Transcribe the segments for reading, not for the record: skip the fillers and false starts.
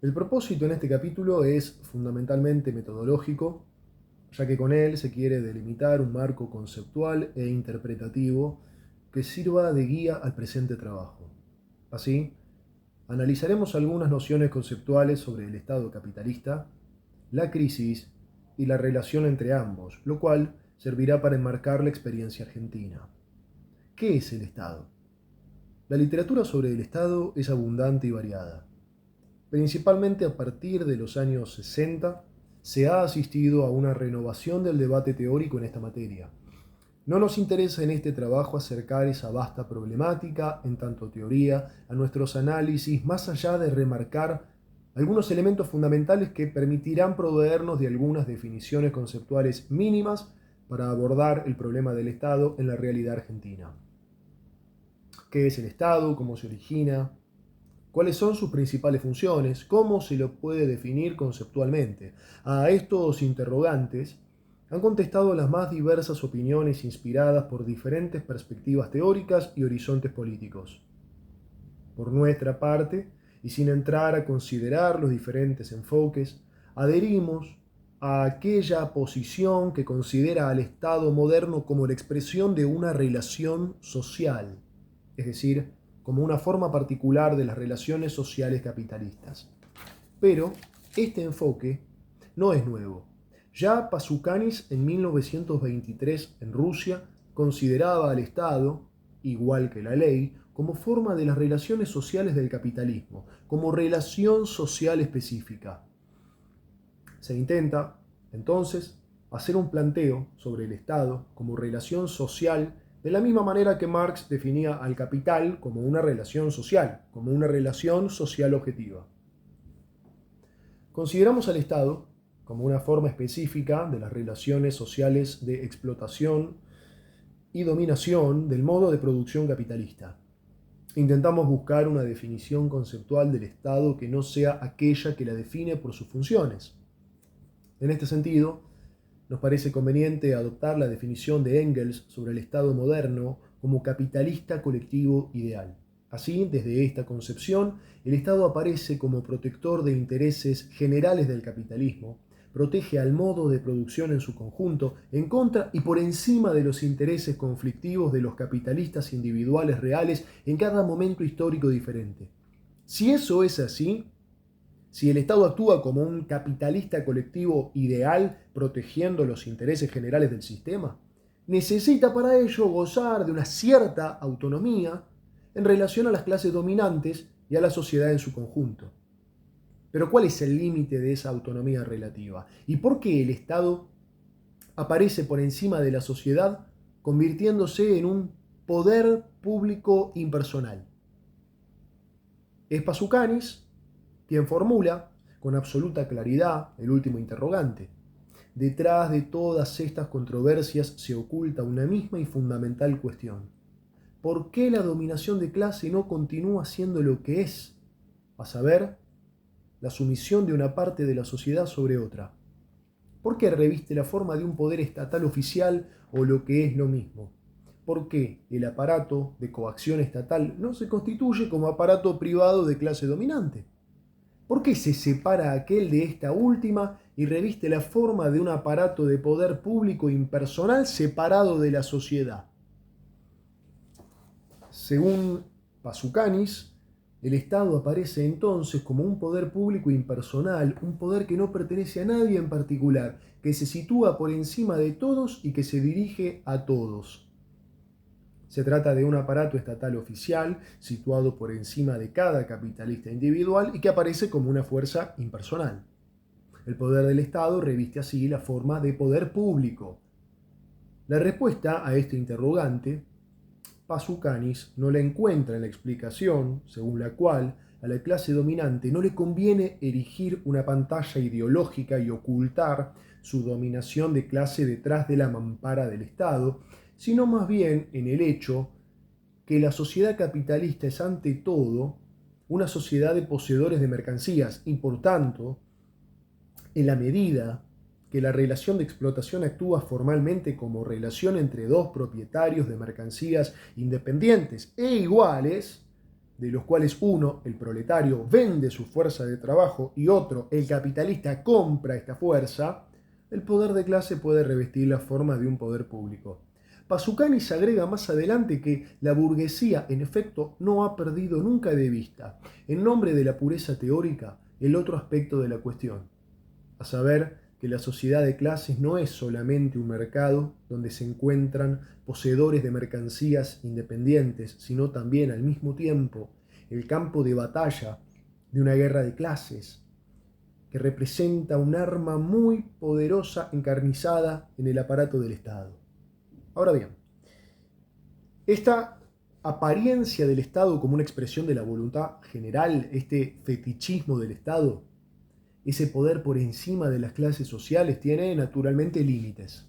El propósito en este capítulo es fundamentalmente metodológico, ya que con él se quiere delimitar un marco conceptual e interpretativo que sirva de guía al presente trabajo. Así, analizaremos algunas nociones conceptuales sobre el Estado capitalista, la crisis y la relación entre ambos, lo cual servirá para enmarcar la experiencia argentina. ¿Qué es el Estado? La literatura sobre el Estado es abundante y variada. Principalmente a partir de los años 60 se ha asistido a una renovación del debate teórico en esta materia. No nos interesa en este trabajo acercar esa vasta problemática, en tanto teoría, a nuestros análisis, más allá de remarcar algunos elementos fundamentales que permitirán proveernos de algunas definiciones conceptuales mínimas para abordar el problema del Estado en la realidad argentina. ¿Qué es el Estado? ¿Cómo se origina? ¿Cuáles son sus principales funciones? ¿Cómo se lo puede definir conceptualmente? A estos interrogantes han contestado las más diversas opiniones inspiradas por diferentes perspectivas teóricas y horizontes políticos. Por nuestra parte, y sin entrar a considerar los diferentes enfoques, adherimos a aquella posición que considera al Estado moderno como la expresión de una relación social, es decir, como una forma particular de las relaciones sociales capitalistas. Pero este enfoque no es nuevo. Ya Pasukanis en 1923 en Rusia consideraba al Estado, igual que la ley, como forma de las relaciones sociales del capitalismo, como relación social específica. Se intenta, entonces, hacer un planteo sobre el Estado como relación social de la misma manera que Marx definía al capital como una relación social objetiva. Consideramos al Estado como una forma específica de las relaciones sociales de explotación y dominación del modo de producción capitalista. Intentamos buscar una definición conceptual del Estado que no sea aquella que la define por sus funciones. En este sentido, nos parece conveniente adoptar la definición de Engels sobre el Estado moderno como capitalista colectivo ideal. Así, desde esta concepción, el Estado aparece como protector de intereses generales del capitalismo, protege al modo de producción en su conjunto, en contra y por encima de los intereses conflictivos de los capitalistas individuales reales en cada momento histórico diferente. Si eso es así, si el Estado actúa como un capitalista colectivo ideal protegiendo los intereses generales del sistema, necesita para ello gozar de una cierta autonomía en relación a las clases dominantes y a la sociedad en su conjunto. Pero ¿cuál es el límite de esa autonomía relativa? ¿Y por qué el Estado aparece por encima de la sociedad convirtiéndose en un poder público impersonal? Es Pasukanis quien formula con absoluta claridad el último interrogante. Detrás de todas estas controversias se oculta una misma y fundamental cuestión. ¿Por qué la dominación de clase no continúa siendo lo que es? A saber, la sumisión de una parte de la sociedad sobre otra. ¿Por qué reviste la forma de un poder estatal oficial o lo que es lo mismo? ¿Por qué el aparato de coacción estatal no se constituye como aparato privado de clase dominante? ¿Por qué se separa aquel de esta última y reviste la forma de un aparato de poder público impersonal separado de la sociedad? Según Pasukanis, el Estado aparece entonces como un poder público impersonal, un poder que no pertenece a nadie en particular, que se sitúa por encima de todos y que se dirige a todos. Se trata de un aparato estatal oficial, situado por encima de cada capitalista individual y que aparece como una fuerza impersonal. El poder del Estado reviste así la forma de poder público. La respuesta a este interrogante, Pasukanis no la encuentra en la explicación según la cual a la clase dominante no le conviene erigir una pantalla ideológica y ocultar su dominación de clase detrás de la mampara del Estado, sino más bien en el hecho que la sociedad capitalista es ante todo una sociedad de poseedores de mercancías y por tanto, en la medida que la relación de explotación actúa formalmente como relación entre dos propietarios de mercancías independientes e iguales, de los cuales uno, el proletario, vende su fuerza de trabajo y otro, el capitalista, compra esta fuerza, el poder de clase puede revestir la forma de un poder público. Pasukanis agrega más adelante que la burguesía, en efecto, no ha perdido nunca de vista, en nombre de la pureza teórica, el otro aspecto de la cuestión, a saber que la sociedad de clases no es solamente un mercado donde se encuentran poseedores de mercancías independientes, sino también al mismo tiempo el campo de batalla de una guerra de clases que representa un arma muy poderosa encarnizada en el aparato del Estado. Ahora bien, esta apariencia del Estado como una expresión de la voluntad general, este fetichismo del Estado, ese poder por encima de las clases sociales, tiene naturalmente límites.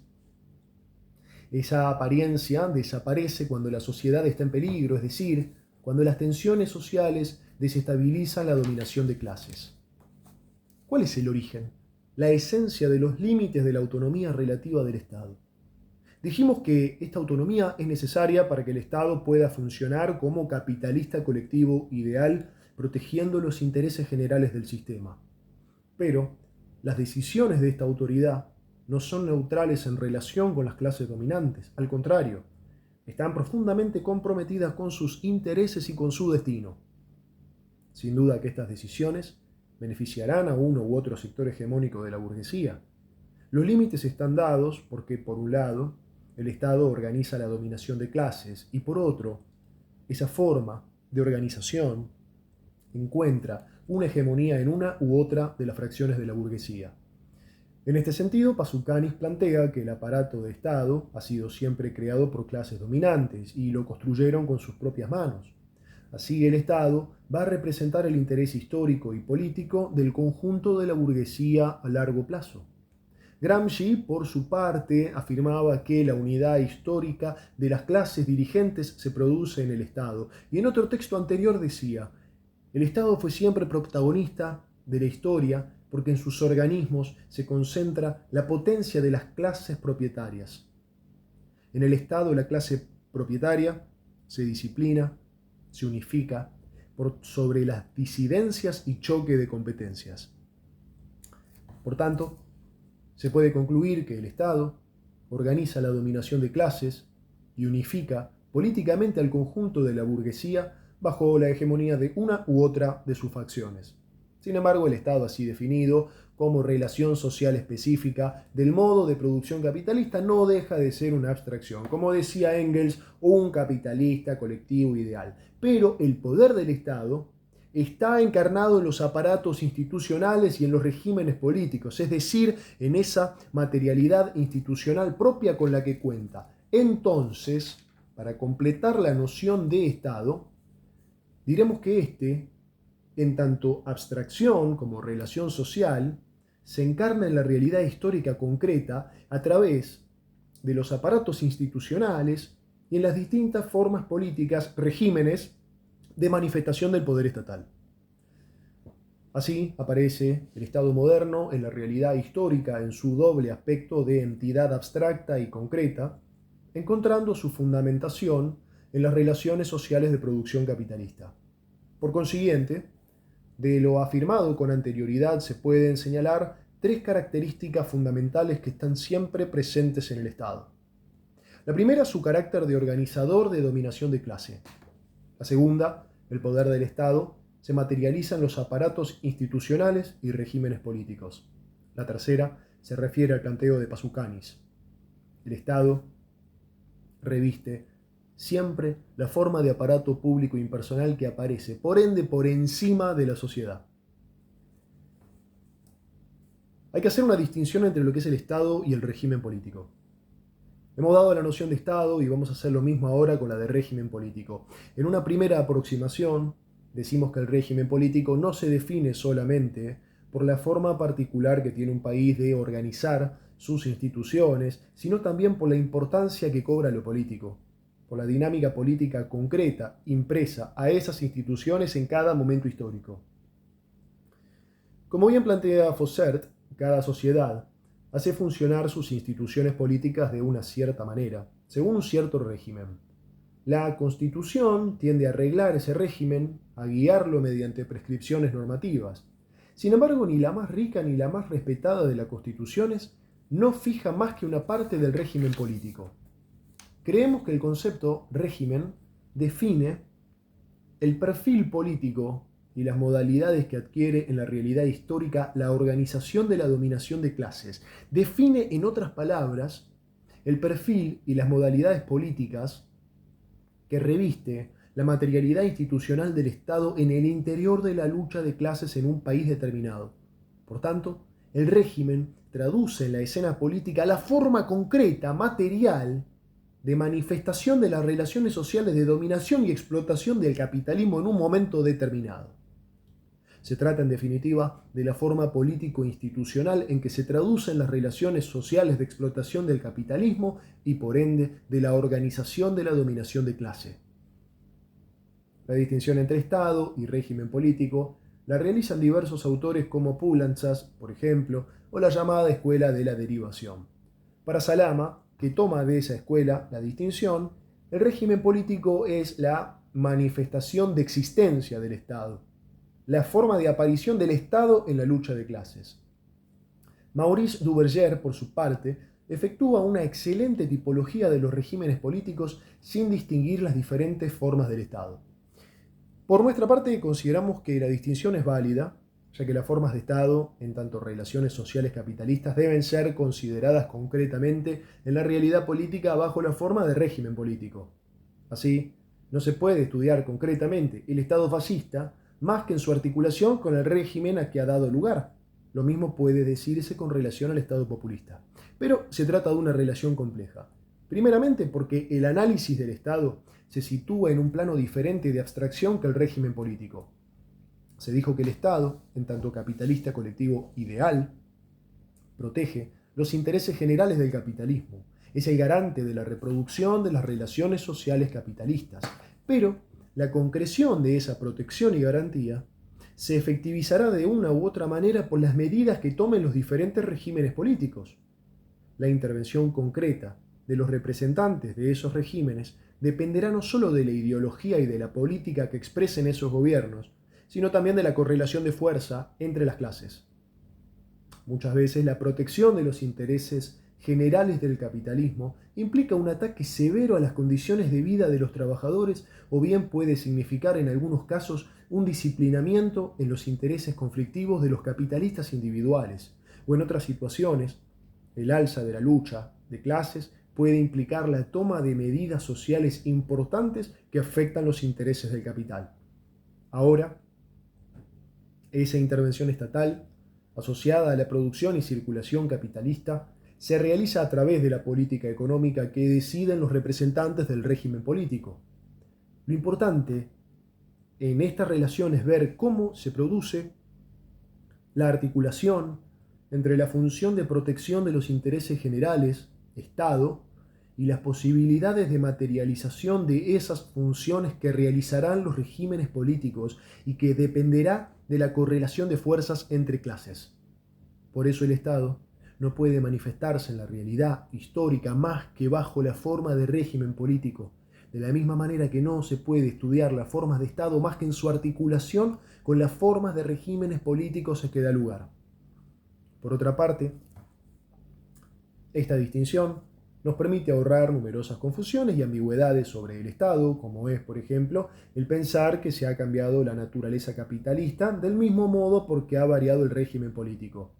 Esa apariencia desaparece cuando la sociedad está en peligro, es decir, cuando las tensiones sociales desestabilizan la dominación de clases. ¿Cuál es el origen? La esencia de los límites de la autonomía relativa del Estado. Dijimos que esta autonomía es necesaria para que el Estado pueda funcionar como capitalista colectivo ideal, protegiendo los intereses generales del sistema. Pero las decisiones de esta autoridad no son neutrales en relación con las clases dominantes. Al contrario, están profundamente comprometidas con sus intereses y con su destino. Sin duda que estas decisiones beneficiarán a uno u otro sector hegemónico de la burguesía. Los límites están dados porque, por un lado, el Estado organiza la dominación de clases y, por otro, esa forma de organización encuentra una hegemonía en una u otra de las fracciones de la burguesía. En este sentido, Pasukanis plantea que el aparato de Estado ha sido siempre creado por clases dominantes y lo construyeron con sus propias manos. Así, el Estado va a representar el interés histórico y político del conjunto de la burguesía a largo plazo. Gramsci, por su parte, afirmaba que la unidad histórica de las clases dirigentes se produce en el Estado, y en otro texto anterior decía: el Estado fue siempre protagonista de la historia porque en sus organismos se concentra la potencia de las clases propietarias. En el Estado la clase propietaria se disciplina, se unifica por sobre las disidencias y choque de competencias. Por tanto, se puede concluir que el Estado organiza la dominación de clases y unifica políticamente al conjunto de la burguesía bajo la hegemonía de una u otra de sus facciones. Sin embargo, el Estado así definido como relación social específica del modo de producción capitalista no deja de ser una abstracción, como decía Engels, un capitalista colectivo ideal. Pero el poder del Estado está encarnado en los aparatos institucionales y en los regímenes políticos, es decir, en esa materialidad institucional propia con la que cuenta. Entonces, para completar la noción de Estado, diremos que éste, en tanto abstracción como relación social, se encarna en la realidad histórica concreta a través de los aparatos institucionales y en las distintas formas políticas, regímenes de manifestación del poder estatal. Así aparece el Estado moderno en la realidad histórica en su doble aspecto de entidad abstracta y concreta, encontrando su fundamentación en las relaciones sociales de producción capitalista. Por consiguiente, de lo afirmado con anterioridad se pueden señalar tres características fundamentales que están siempre presentes en el Estado. La primera, su carácter de organizador de dominación de clase. La segunda, el poder del Estado se materializa en los aparatos institucionales y regímenes políticos. La tercera se refiere al planteo de Pasukanis. El Estado reviste siempre la forma de aparato público impersonal que aparece, por ende, por encima de la sociedad. Hay que hacer una distinción entre lo que es el Estado y el régimen político. Hemos dado la noción de Estado y vamos a hacer lo mismo ahora con la de régimen político. En una primera aproximación, decimos que el régimen político no se define solamente por la forma particular que tiene un país de organizar sus instituciones, sino también por la importancia que cobra lo político, por la dinámica política concreta impresa a esas instituciones en cada momento histórico. Como bien plantea Faussert, cada sociedad hace funcionar sus instituciones políticas de una cierta manera, según un cierto régimen. La Constitución tiende a arreglar ese régimen, a guiarlo mediante prescripciones normativas. Sin embargo, ni la más rica ni la más respetada de las constituciones no fija más que una parte del régimen político. Creemos que el concepto régimen define el perfil político y las modalidades que adquiere en la realidad histórica la organización de la dominación de clases. Define, en otras palabras, el perfil y las modalidades políticas que reviste la materialidad institucional del Estado en el interior de la lucha de clases en un país determinado. Por tanto, el régimen traduce en la escena política la forma concreta, material, de manifestación de las relaciones sociales de dominación y explotación del capitalismo en un momento determinado. Se trata, en definitiva, de la forma político-institucional en que se traducen las relaciones sociales de explotación del capitalismo y, por ende, de la organización de la dominación de clase. La distinción entre Estado y régimen político la realizan diversos autores como Poulantzas, por ejemplo, o la llamada Escuela de la Derivación. Para Salama, que toma de esa escuela la distinción, el régimen político es la manifestación de existencia del Estado, la forma de aparición del Estado en la lucha de clases. Maurice Duverger, por su parte, efectúa una excelente tipología de los regímenes políticos sin distinguir las diferentes formas del Estado. Por nuestra parte, consideramos que la distinción es válida, ya que las formas de Estado, en tanto relaciones sociales capitalistas, deben ser consideradas concretamente en la realidad política bajo la forma de régimen político. Así, no se puede estudiar concretamente el Estado fascista más que en su articulación con el régimen a que ha dado lugar. Lo mismo puede decirse con relación al Estado populista. Pero se trata de una relación compleja. Primeramente porque el análisis del Estado se sitúa en un plano diferente de abstracción que el régimen político. Se dijo que el Estado, en tanto capitalista colectivo ideal, protege los intereses generales del capitalismo. Es el garante de la reproducción de las relaciones sociales capitalistas. Pero la concreción de esa protección y garantía se efectivizará de una u otra manera por las medidas que tomen los diferentes regímenes políticos. La intervención concreta de los representantes de esos regímenes dependerá no solo de la ideología y de la política que expresen esos gobiernos, sino también de la correlación de fuerza entre las clases. Muchas veces la protección de los intereses generales del capitalismo implica un ataque severo a las condiciones de vida de los trabajadores o bien puede significar en algunos casos un disciplinamiento en los intereses conflictivos de los capitalistas individuales, o en otras situaciones, el alza de la lucha de clases puede implicar la toma de medidas sociales importantes que afectan los intereses del capital. Ahora, esa intervención estatal, asociada a la producción y circulación capitalista, se realiza a través de la política económica que deciden los representantes del régimen político. Lo importante en esta relación es ver cómo se produce la articulación entre la función de protección de los intereses generales, Estado, y las posibilidades de materialización de esas funciones que realizarán los regímenes políticos y que dependerá de la correlación de fuerzas entre clases. Por eso el Estado no puede manifestarse en la realidad histórica más que bajo la forma de régimen político, de la misma manera que no se puede estudiar las formas de Estado más que en su articulación con las formas de regímenes políticos a que da lugar. Por otra parte, esta distinción nos permite ahorrar numerosas confusiones y ambigüedades sobre el Estado, como es, por ejemplo, el pensar que se ha cambiado la naturaleza capitalista del mismo modo porque ha variado el régimen político.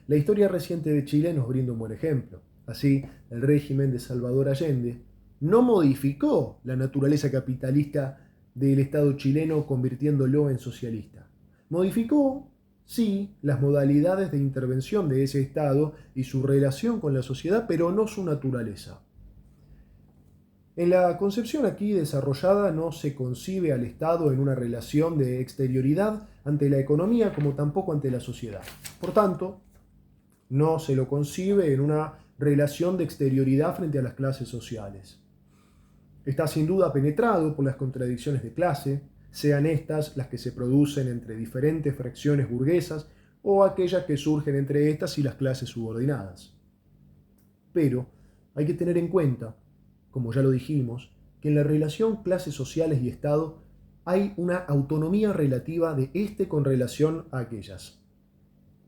La historia reciente de Chile nos brinda un buen ejemplo. Así, el régimen de Salvador Allende no modificó la naturaleza capitalista del Estado chileno convirtiéndolo en socialista. Modificó, sí, las modalidades de intervención de ese Estado y su relación con la sociedad, pero no su naturaleza. En la concepción aquí desarrollada no se concibe al Estado en una relación de exterioridad ante la economía como tampoco ante la sociedad. Por tanto, no se lo concibe en una relación de exterioridad frente a las clases sociales. Está sin duda penetrado por las contradicciones de clase, sean estas las que se producen entre diferentes fracciones burguesas o aquellas que surgen entre estas y las clases subordinadas. Pero hay que tener en cuenta, como ya lo dijimos, que en la relación clases sociales y Estado hay una autonomía relativa de éste con relación a aquellas.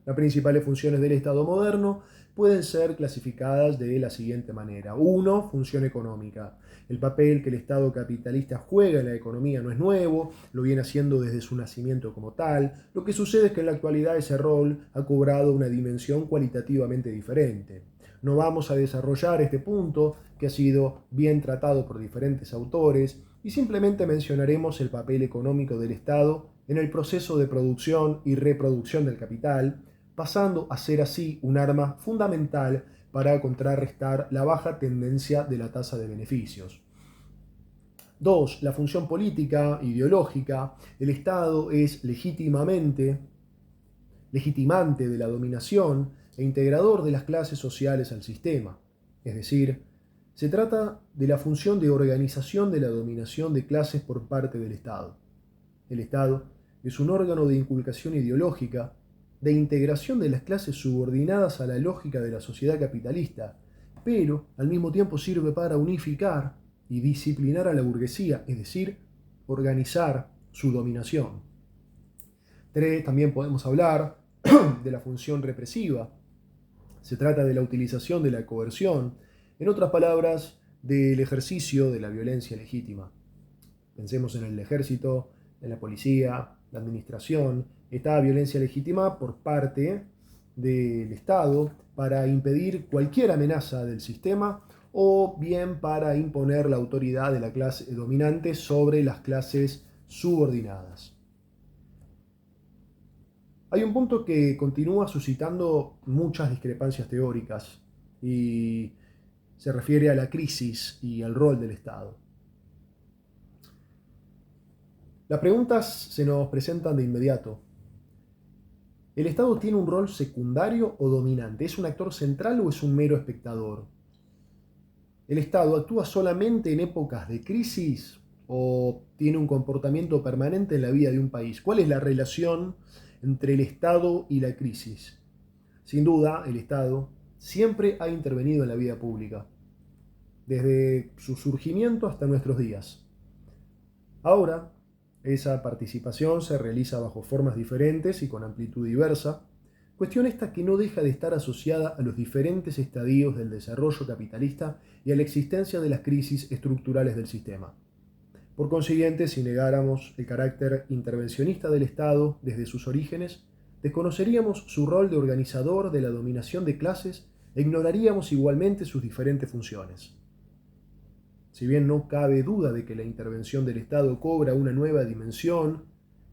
Las principales funciones del Estado moderno pueden ser clasificadas de la siguiente manera. 1. Función económica. El papel que el Estado capitalista juega en la economía no es nuevo, lo viene haciendo desde su nacimiento como tal. Lo que sucede es que en la actualidad ese rol ha cobrado una dimensión cualitativamente diferente. No vamos a desarrollar este punto, que ha sido bien tratado por diferentes autores, y simplemente mencionaremos el papel económico del Estado en el proceso de producción y reproducción del capital, pasando a ser así un arma fundamental para contrarrestar la baja tendencia de la tasa de beneficios. 2. La función política, ideológica. El Estado es legitimante de la dominación e integrador de las clases sociales al sistema. Es decir, se trata de la función de organización de la dominación de clases por parte del Estado. El Estado es un órgano de inculcación ideológica, de integración de las clases subordinadas a la lógica de la sociedad capitalista, pero al mismo tiempo sirve para unificar y disciplinar a la burguesía, es decir, organizar su dominación. 3. También podemos hablar de la función represiva. Se trata de la utilización de la coerción, en otras palabras, del ejercicio de la violencia legítima. Pensemos en el ejército, en la policía, la administración, esta violencia legítima por parte del Estado para impedir cualquier amenaza del sistema o bien para imponer la autoridad de la clase dominante sobre las clases subordinadas. Hay un punto que continúa suscitando muchas discrepancias teóricas y se refiere a la crisis y al rol del Estado. Las preguntas se nos presentan de inmediato. ¿El Estado tiene un rol secundario o dominante? ¿Es un actor central o es un mero espectador? ¿El Estado actúa solamente en épocas de crisis o tiene un comportamiento permanente en la vida de un país? ¿Cuál es la relación entre el Estado y la crisis? Sin duda, el Estado siempre ha intervenido en la vida pública, desde su surgimiento hasta nuestros días. Ahora, esa participación se realiza bajo formas diferentes y con amplitud diversa, cuestión esta que no deja de estar asociada a los diferentes estadios del desarrollo capitalista y a la existencia de las crisis estructurales del sistema. Por consiguiente, si negáramos el carácter intervencionista del Estado desde sus orígenes, desconoceríamos su rol de organizador de la dominación de clases e ignoraríamos igualmente sus diferentes funciones. Si bien no cabe duda de que la intervención del Estado cobra una nueva dimensión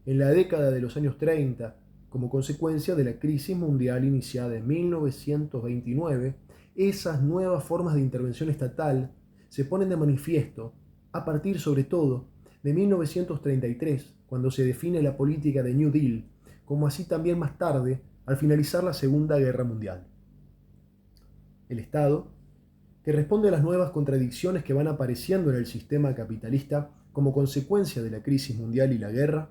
en la década de los años 30, como consecuencia de la crisis mundial iniciada en 1929, esas nuevas formas de intervención estatal se ponen de manifiesto a partir sobre todo de 1933, cuando se define la política de New Deal, como así también más tarde, al finalizar la Segunda Guerra Mundial. El Estado, que responde a las nuevas contradicciones que van apareciendo en el sistema capitalista como consecuencia de la crisis mundial y la guerra,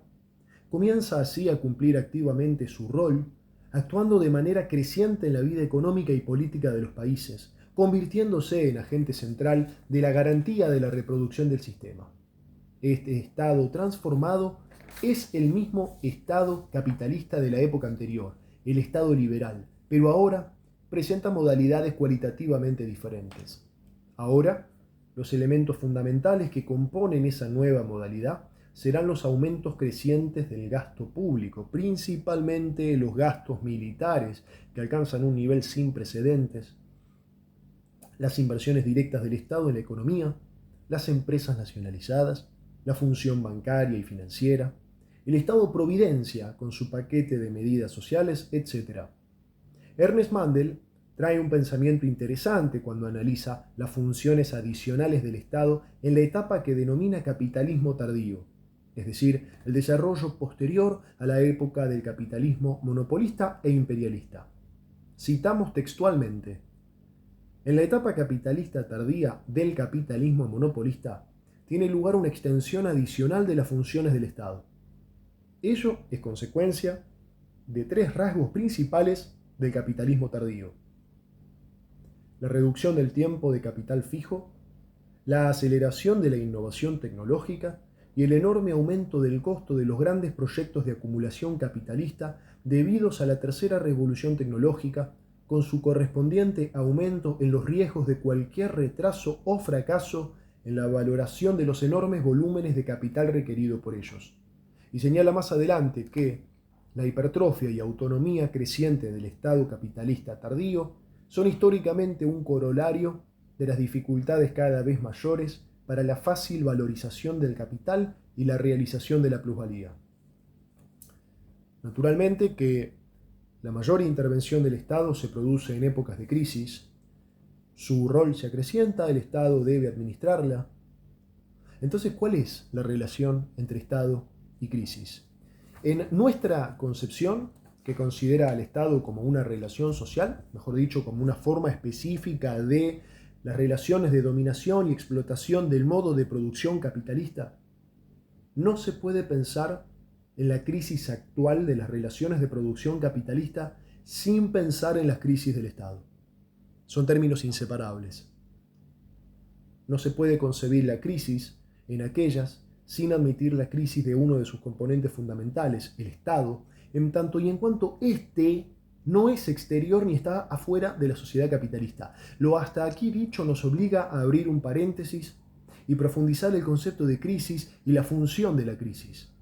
comienza así a cumplir activamente su rol, actuando de manera creciente en la vida económica y política de los países, convirtiéndose en agente central de la garantía de la reproducción del sistema. Este Estado transformado es el mismo Estado capitalista de la época anterior, el Estado liberal, pero ahora presenta modalidades cualitativamente diferentes. Ahora, los elementos fundamentales que componen esa nueva modalidad serán los aumentos crecientes del gasto público, principalmente los gastos militares, que alcanzan un nivel sin precedentes, las inversiones directas del Estado en la economía, las empresas nacionalizadas, la función bancaria y financiera, el Estado-providencia con su paquete de medidas sociales, etc. Ernest Mandel trae un pensamiento interesante cuando analiza las funciones adicionales del Estado en la etapa que denomina capitalismo tardío, es decir, el desarrollo posterior a la época del capitalismo monopolista e imperialista. Citamos textualmente: en la etapa capitalista tardía del capitalismo monopolista tiene lugar una extensión adicional de las funciones del Estado. Ello es consecuencia de tres rasgos principales del capitalismo tardío: la reducción del tiempo de capital fijo, la aceleración de la innovación tecnológica y el enorme aumento del costo de los grandes proyectos de acumulación capitalista debidos a la tercera revolución tecnológica, con su correspondiente aumento en los riesgos de cualquier retraso o fracaso en la valoración de los enormes volúmenes de capital requerido por ellos. Y señala más adelante que la hipertrofia y autonomía creciente del Estado capitalista tardío son históricamente un corolario de las dificultades cada vez mayores para la fácil valorización del capital y la realización de la plusvalía. Naturalmente que la mayor intervención del Estado se produce en épocas de crisis, su rol se acrecienta, el Estado debe administrarla. Entonces, ¿cuál es la relación entre Estado y crisis? En nuestra concepción, que considera al Estado como una relación social, mejor dicho, como una forma específica de las relaciones de dominación y explotación del modo de producción capitalista, no se puede pensar en la crisis actual de las relaciones de producción capitalista sin pensar en las crisis del Estado. Son términos inseparables. No se puede concebir la crisis en aquellas sin admitir la crisis de uno de sus componentes fundamentales, el Estado, en tanto y en cuanto éste no es exterior ni está afuera de la sociedad capitalista. Lo hasta aquí dicho nos obliga a abrir un paréntesis y profundizar el concepto de crisis y la función de la crisis.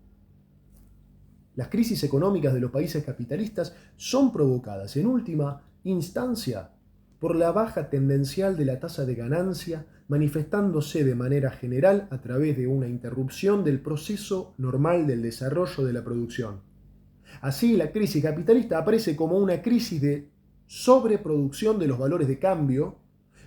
Las crisis económicas de los países capitalistas son provocadas en última instancia por la baja tendencial de la tasa de ganancia, manifestándose de manera general a través de una interrupción del proceso normal del desarrollo de la producción. Así, la crisis capitalista aparece como una crisis de sobreproducción de los valores de cambio,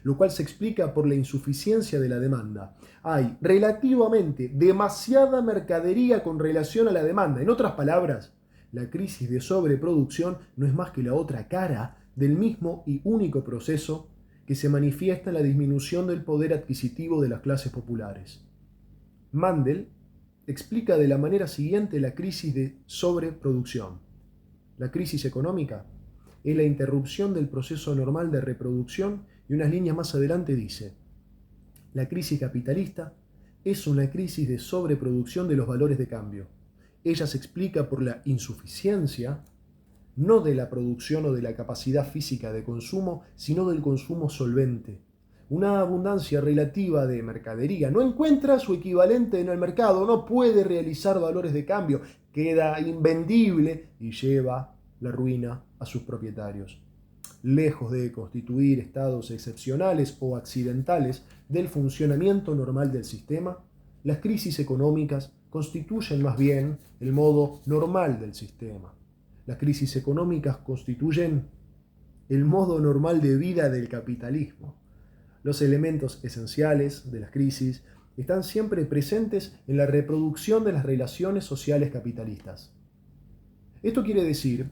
lo cual se explica por la insuficiencia de la demanda. Hay relativamente demasiada mercadería con relación a la demanda. En otras palabras, la crisis de sobreproducción no es más que la otra cara del mismo y único proceso que se manifiesta en la disminución del poder adquisitivo de las clases populares. Mandel explica de la manera siguiente la crisis de sobreproducción. La crisis económica es la interrupción del proceso normal de reproducción y unas líneas más adelante dice: la crisis capitalista es una crisis de sobreproducción de los valores de cambio. Ella se explica por la insuficiencia no de la producción o de la capacidad física de consumo, sino del consumo solvente. Una abundancia relativa de mercadería no encuentra su equivalente en el mercado, no puede realizar valores de cambio, queda invendible y lleva la ruina a sus propietarios. Lejos de constituir estados excepcionales o accidentales del funcionamiento normal del sistema, las crisis económicas constituyen más bien el modo normal del sistema. Las crisis económicas constituyen el modo normal de vida del capitalismo. Los elementos esenciales de las crisis están siempre presentes en la reproducción de las relaciones sociales capitalistas. Esto quiere decir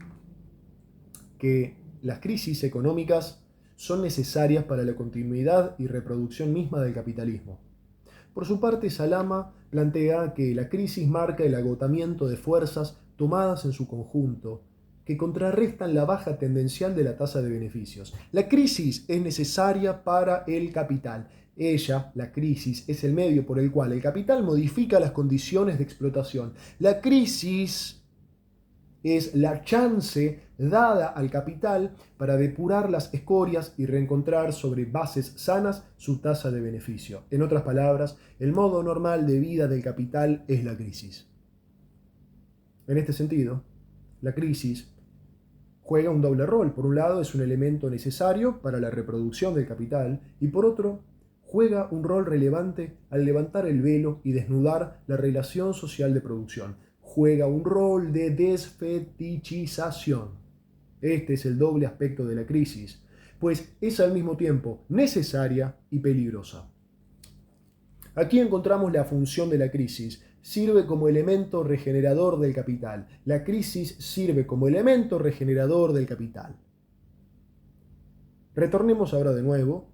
que las crisis económicas son necesarias para la continuidad y reproducción misma del capitalismo. Por su parte, Salama plantea que la crisis marca el agotamiento de fuerzas tomadas en su conjunto, que contrarrestan la baja tendencial de la tasa de beneficios. La crisis es necesaria para el capital. Ella, la crisis, es el medio por el cual el capital modifica las condiciones de explotación. La crisis es la chance dada al capital para depurar las escorias y reencontrar sobre bases sanas su tasa de beneficio. En otras palabras, el modo normal de vida del capital es la crisis. En este sentido, la crisis juega un doble rol. Por un lado, es un elemento necesario para la reproducción del capital y por otro, juega un rol relevante al levantar el velo y desnudar la relación social de producción. Juega un rol de desfetichización. Este es el doble aspecto de la crisis, pues es al mismo tiempo necesaria y peligrosa. Aquí encontramos la función de la crisis. Sirve como elemento regenerador del capital. La crisis sirve como elemento regenerador del capital. Retornemos ahora de nuevo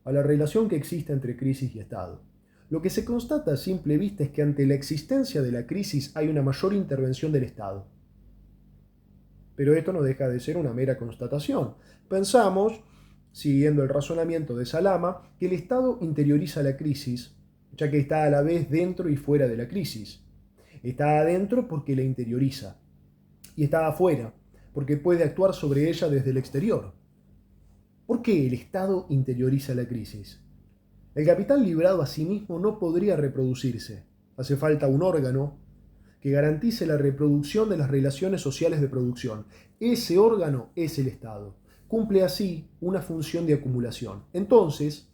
a la relación que existe entre crisis y Estado. Lo que se constata a simple vista es que ante la existencia de la crisis hay una mayor intervención del Estado. Pero esto no deja de ser una mera constatación. Pensamos siguiendo el razonamiento de Salama, que el Estado interioriza la crisis, ya que está a la vez dentro y fuera de la crisis. Está adentro porque la interioriza, y está afuera porque puede actuar sobre ella desde el exterior. ¿Por qué el Estado interioriza la crisis? El capital librado a sí mismo no podría reproducirse. Hace falta un órgano que garantice la reproducción de las relaciones sociales de producción. Ese órgano es el Estado. Cumple así una función de acumulación. Entonces,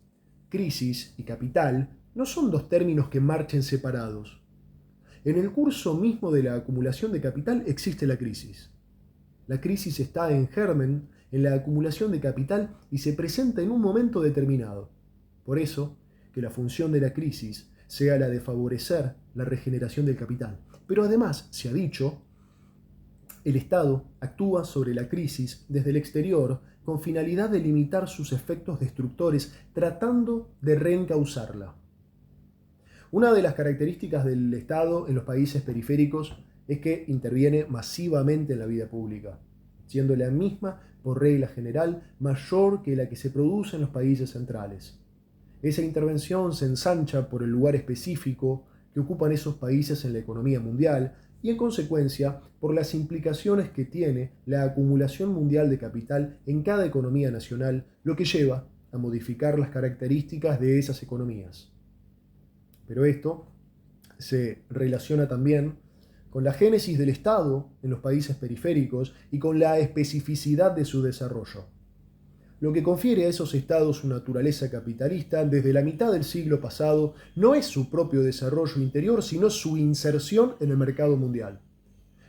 crisis y capital no son dos términos que marchen separados. En el curso mismo de la acumulación de capital existe la crisis. La crisis está en germen en la acumulación de capital y se presenta en un momento determinado. Por eso, que la función de la crisis sea la de favorecer la regeneración del capital. Pero además, se ha dicho, el Estado actúa sobre la crisis desde el exterior con finalidad de limitar sus efectos destructores, tratando de reencauzarla. Una de las características del Estado en los países periféricos es que interviene masivamente en la vida pública, siendo la misma, por regla general, mayor que la que se produce en los países centrales. Esa intervención se ensancha por el lugar específico que ocupan esos países en la economía mundial y, en consecuencia, por las implicaciones que tiene la acumulación mundial de capital en cada economía nacional, lo que lleva a modificar las características de esas economías. Pero esto se relaciona también con la génesis del Estado en los países periféricos y con la especificidad de su desarrollo, lo que confiere a esos estados su naturaleza capitalista desde la mitad del siglo pasado no es su propio desarrollo interior, sino su inserción en el mercado mundial.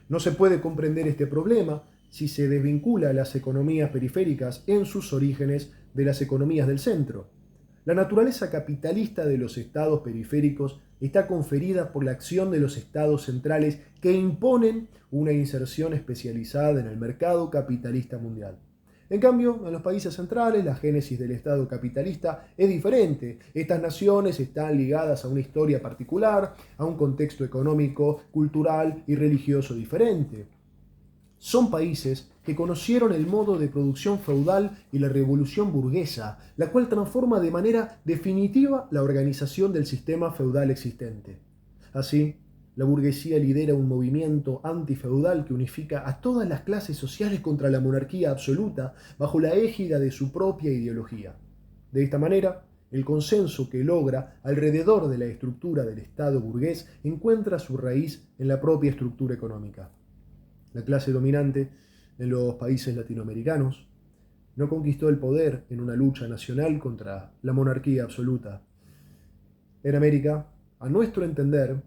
No se puede comprender este problema si se desvincula a las economías periféricas en sus orígenes de las economías del centro. La naturaleza capitalista de los estados periféricos está conferida por la acción de los estados centrales que imponen una inserción especializada en el mercado capitalista mundial. En cambio, en los países centrales, la génesis del Estado capitalista es diferente. Estas naciones están ligadas a una historia particular, a un contexto económico, cultural y religioso diferente. Son países que conocieron el modo de producción feudal y la revolución burguesa, la cual transforma de manera definitiva la organización del sistema feudal existente. Así, la burguesía lidera un movimiento antifeudal que unifica a todas las clases sociales contra la monarquía absoluta bajo la égida de su propia ideología. De esta manera, el consenso que logra alrededor de la estructura del Estado burgués encuentra su raíz en la propia estructura económica. La clase dominante en los países latinoamericanos no conquistó el poder en una lucha nacional contra la monarquía absoluta. En América, a nuestro entender,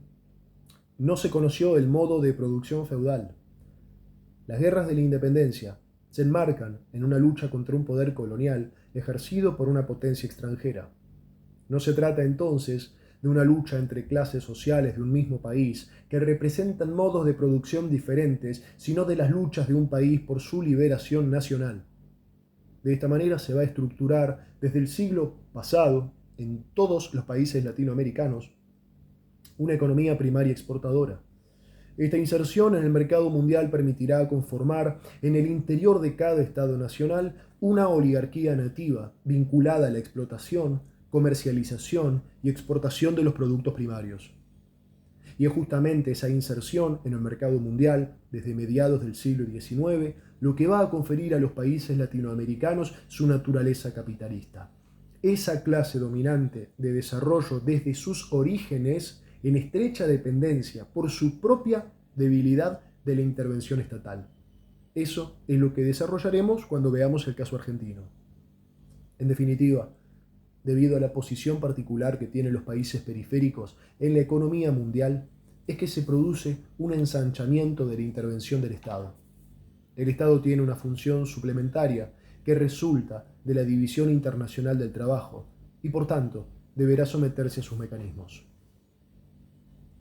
no se conoció el modo de producción feudal. Las guerras de la independencia se enmarcan en una lucha contra un poder colonial ejercido por una potencia extranjera. No se trata entonces de una lucha entre clases sociales de un mismo país que representan modos de producción diferentes, sino de las luchas de un país por su liberación nacional. De esta manera se va a estructurar desde el siglo pasado en todos los países latinoamericanos una economía primaria exportadora. Esta inserción en el mercado mundial permitirá conformar en el interior de cada Estado nacional una oligarquía nativa vinculada a la explotación, comercialización y exportación de los productos primarios. Y es justamente esa inserción en el mercado mundial desde mediados del siglo XIX lo que va a conferir a los países latinoamericanos su naturaleza capitalista. Esa clase dominante de desarrollo desde sus orígenes en estrecha dependencia por su propia debilidad de la intervención estatal. Eso es lo que desarrollaremos cuando veamos el caso argentino. En definitiva, debido a la posición particular que tienen los países periféricos en la economía mundial, es que se produce un ensanchamiento de la intervención del Estado. El Estado tiene una función suplementaria que resulta de la división internacional del trabajo y, por tanto, deberá someterse a sus mecanismos.